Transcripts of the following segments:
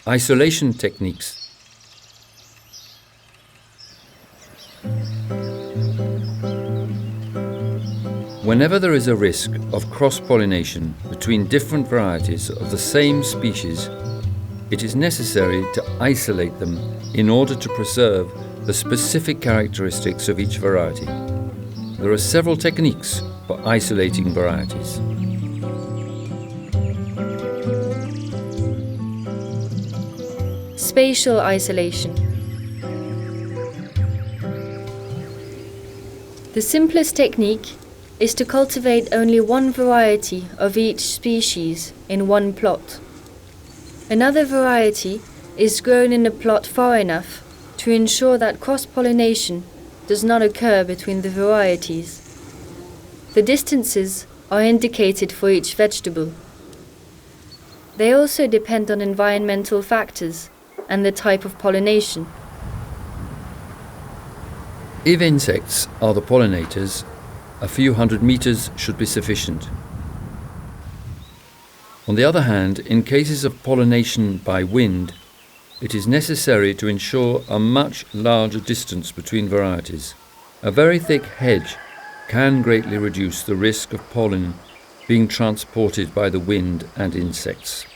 Isolation techniques. Whenever there is a risk of cross-pollination between different varieties of the same species, it is necessary to isolate them in order to preserve the specific characteristics of each variety. There are several techniques for isolating varieties. Spatial isolation. The simplest technique is to cultivate only one variety of each species in one plot. Another variety is grown in a plot far enough to ensure that cross-pollination does not occur between the varieties. The distances are indicated for each vegetable. They also depend on environmental factors and the type of pollination. If insects are the pollinators, a few hundred meters should be sufficient. On the other hand, in cases of pollination by wind, it is necessary to ensure a much larger distance between varieties. A very thick hedge can greatly reduce the risk of pollen being transported by the wind and insects.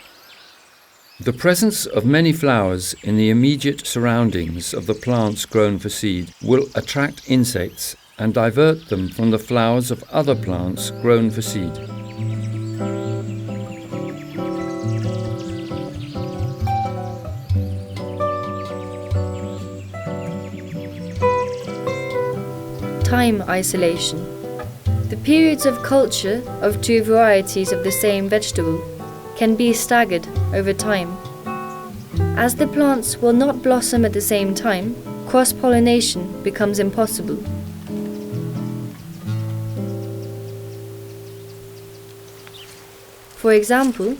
The presence of many flowers in the immediate surroundings of the plants grown for seed will attract insects and divert them from the flowers of other plants grown for seed. Time isolation. The periods of culture of two varieties of the same vegetable can be staggered over time. As the plants will not blossom at the same time, cross-pollination becomes impossible. For example,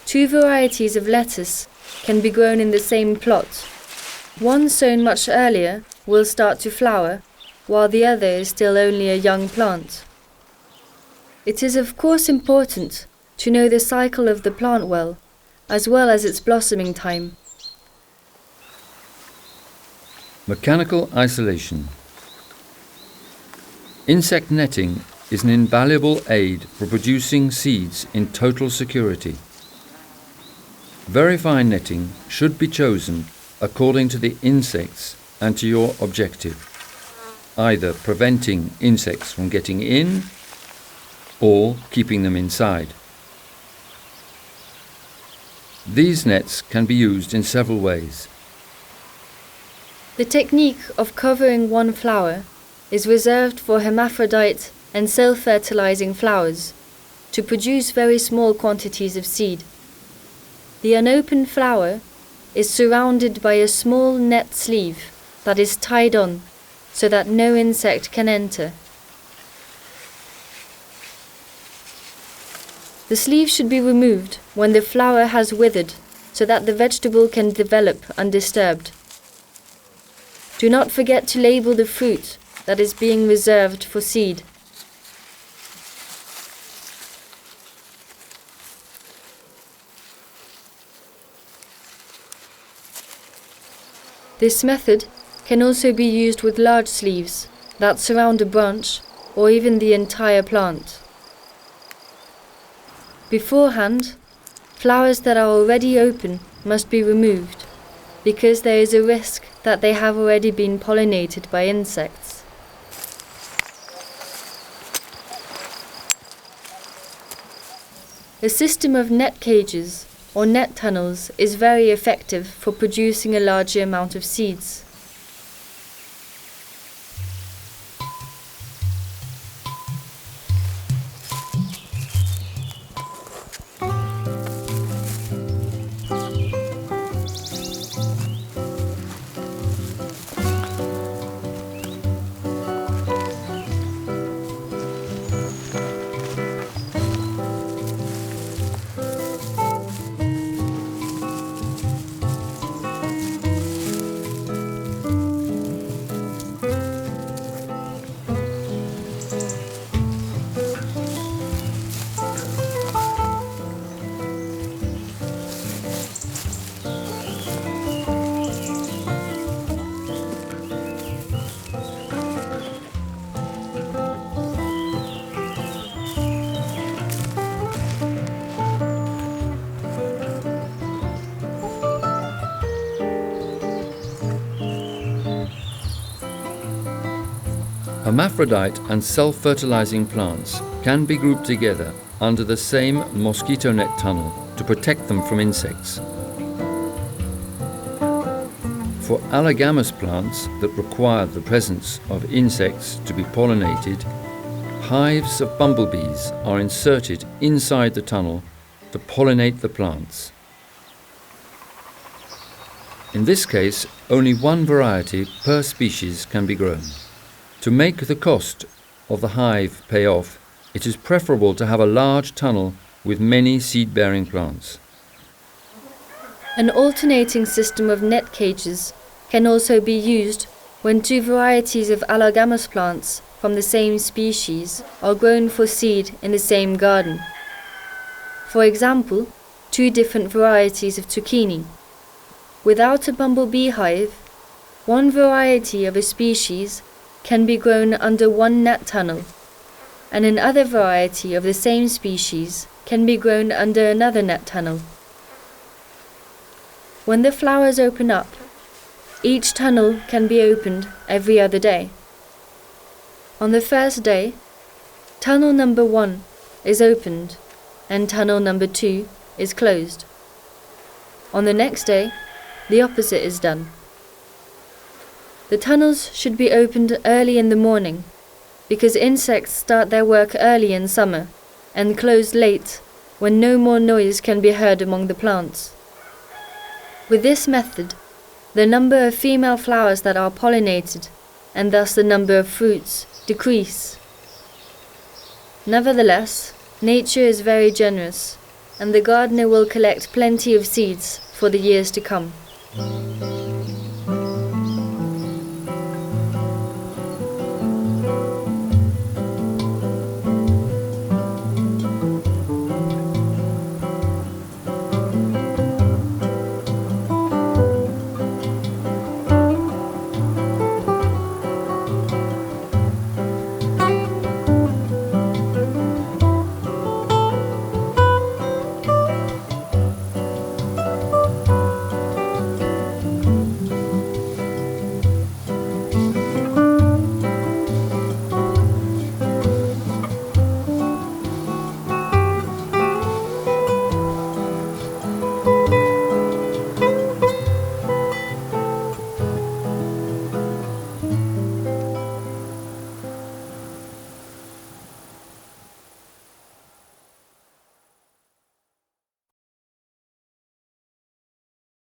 two varieties of lettuce can be grown in the same plot. One sown much earlier will start to flower, while the other is still only a young plant. It is of course important to know the cycle of the plant well as its blossoming time. Mechanical isolation. Insect netting is an invaluable aid for producing seeds in total security. Very fine netting should be chosen according to the insects and to your objective, either preventing insects from getting in or keeping them inside. These nets can be used in several ways. The technique of covering one flower is reserved for hermaphrodite and self-fertilizing flowers to produce very small quantities of seed. The unopened flower is surrounded by a small net sleeve that is tied on so that no insect can enter. The sleeve should be removed when the flower has withered so that the vegetable can develop undisturbed. Do not forget to label the fruit that is being reserved for seed. This method can also be used with large sleeves that surround a branch or even the entire plant. Beforehand, flowers that are already open must be removed, because there is a risk that they have already been pollinated by insects. A system of net cages or net tunnels is very effective for producing a larger amount of seeds. Hermaphrodite and self-fertilizing plants can be grouped together under the same mosquito net tunnel to protect them from insects. For allogamous plants that require the presence of insects to be pollinated, hives of bumblebees are inserted inside the tunnel to pollinate the plants. In this case, only one variety per species can be grown. To make the cost of the hive pay off, it is preferable to have a large tunnel with many seed-bearing plants. An alternating system of net cages can also be used when two varieties of allogamous plants from the same species are grown for seed in the same garden. For example, two different varieties of zucchini. Without a bumblebee hive, one variety of a species can be grown under one net tunnel, and another variety of the same species can be grown under another net tunnel. When the flowers open up, each tunnel can be opened every other day. On the first day, tunnel number 1 is opened and tunnel number 2 is closed. On the next day, the opposite is done. The tunnels should be opened early in the morning because insects start their work early in summer and closed late when no more noise can be heard among the plants. With this method, the number of female flowers that are pollinated and thus the number of fruits decrease. Nevertheless, nature is very generous and the gardener will collect plenty of seeds for the years to come.